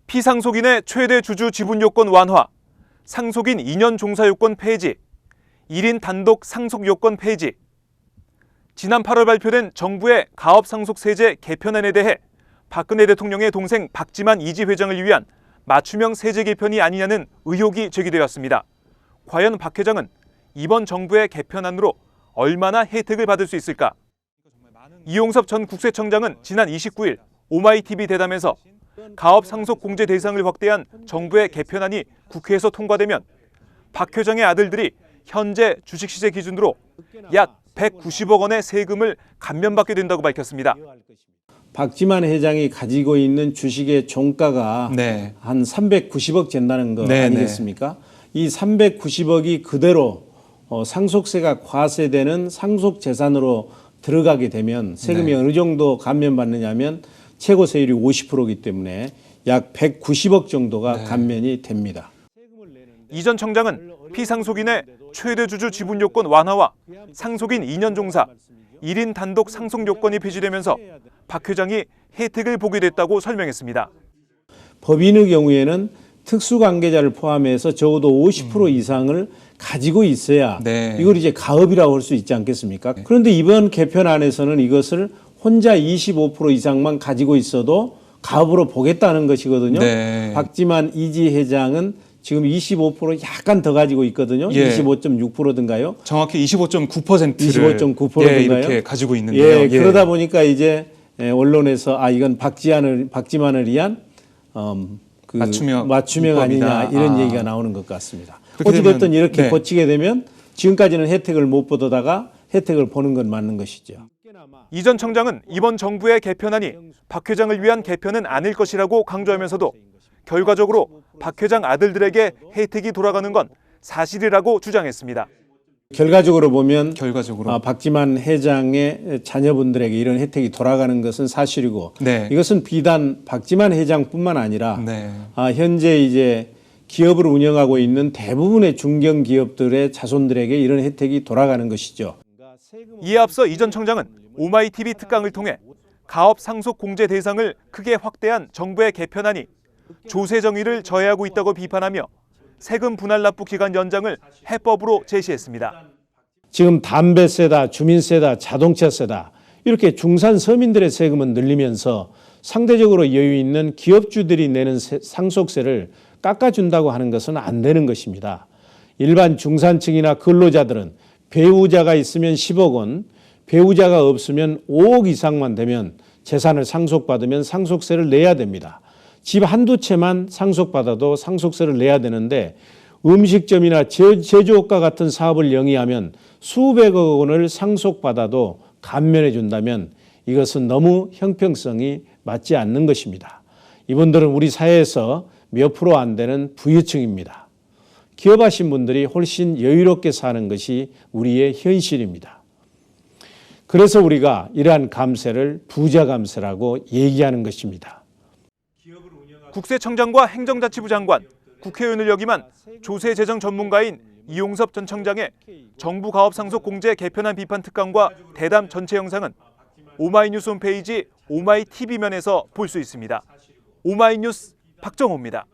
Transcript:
피상속인의 최대 주주 지분 요건 완화, 상속인 2년 종사 요건 폐지, 1인 단독 상속 요건 폐지. 지난 8월 발표된 정부의 가업 상속 세제 개편안에 대해 박근혜 대통령의 동생 박지만 이지 회장을 위한 맞춤형 세제 개편이 아니냐는 의혹이 제기되었습니다. 과연 박 회장은 이번 정부의 개편안으로 얼마나 혜택을 받을 수 있을까? 이용섭 전 국세청장은 지난 29일 오마이TV 대담에서 가업 상속 공제 대상을 확대한 정부의 개편안이 국회에서 통과되면 박 회장의 아들들이 현재 주식시세 기준으로 약 190억 원의 세금을 감면받게 된다고 밝혔습니다. 박지만 회장이 가지고 있는 주식의 종가가 한 390억 된다는 거 아니겠습니까? 이 390억이 그대로 상속세가 과세되는 상속재산으로 들어가게 되면 세금이 어느 정도 감면받느냐면 최고 세율이 50%이기 때문에 약 190억 정도가 감면이 됩니다. 이 전 청장은 피상속인의 최대 주주 지분 요건 완화와 상속인 2년 종사, 1인 단독 상속 요건이 폐지되면서 박 회장이 혜택을 보게 됐다고 설명했습니다. 법인의 경우에는 특수관계자를 포함해서 적어도 50% 이상을 가지고 있어야 이걸 이제 가업이라고 할 수 있지 않겠습니까? 그런데 이번 개편안에서는 이것을 혼자 25% 이상만 가지고 있어도 가업으로 보겠다는 것이거든요. 박지만 이지 회장은 지금 25% 약간 더 가지고 있거든요. 25.6%든가요? 정확히 25.9%를 25.9%든가요? 이렇게 가지고 있는데요. 그러다 보니까 이제 언론에서 이건 박지만을 위한 맞춤형 아니냐 이런 얘기가 나오는 것 같습니다. 어찌됐든 이렇게 고치게 되면 지금까지는 혜택을 못 보다가 혜택을 보는 건 맞는 것이죠. 이 전 청장은 이번 정부의 개편안이 박 회장을 위한 개편은 아닐 것이라고 강조하면서도 결과적으로 박 회장 아들들에게 혜택이 돌아가는 건 사실이라고 주장했습니다. 결과적으로 보면 박지만 회장의 자녀분들에게 이런 혜택이 돌아가는 것은 사실이고 이것은 비단 박지만 회장뿐만 아니라 현재 이제 기업을 운영하고 있는 대부분의 중견기업들의 자손들에게 이런 혜택이 돌아가는 것이죠. 이에 앞서 이 전 청장은 오마이TV 특강을 통해 가업 상속 공제 대상을 크게 확대한 정부의 개편안이 조세 정의를 저해하고 있다고 비판하며 세금 분할 납부 기간 연장을 해법으로 제시했습니다. 지금 담배세다, 주민세다, 자동차세다 이렇게 중산 서민들의 세금은 늘리면서 상대적으로 여유 있는 기업주들이 내는 상속세를 깎아준다고 하는 것은 안 되는 것입니다. 일반 중산층이나 근로자들은 배우자가 있으면 10억 원, 배우자가 없으면 5억 이상만 되면 재산을 상속받으면 상속세를 내야 됩니다. 집 한두 채만 상속받아도 상속세를 내야 되는데 음식점이나 제조업과 같은 사업을 영위하면 수백억 원을 상속받아도 감면해 준다면 이것은 너무 형평성이 맞지 않는 것입니다. 이분들은 우리 사회에서 몇 프로 안 되는 부유층입니다. 기업하신 분들이 훨씬 여유롭게 사는 것이 우리의 현실입니다. 그래서 우리가 이러한 감세를 부자 감세라고 얘기하는 것입니다. 국세청장과 행정자치부 장관, 국회의원을 역임한 조세재정 전문가인 이용섭 전 청장의 정부 가업 상속 공제 개편안 비판 특강과 대담 전체 영상은 오마이뉴스 홈페이지 오마이TV면에서 볼 수 있습니다. 오마이뉴스 박정호입니다.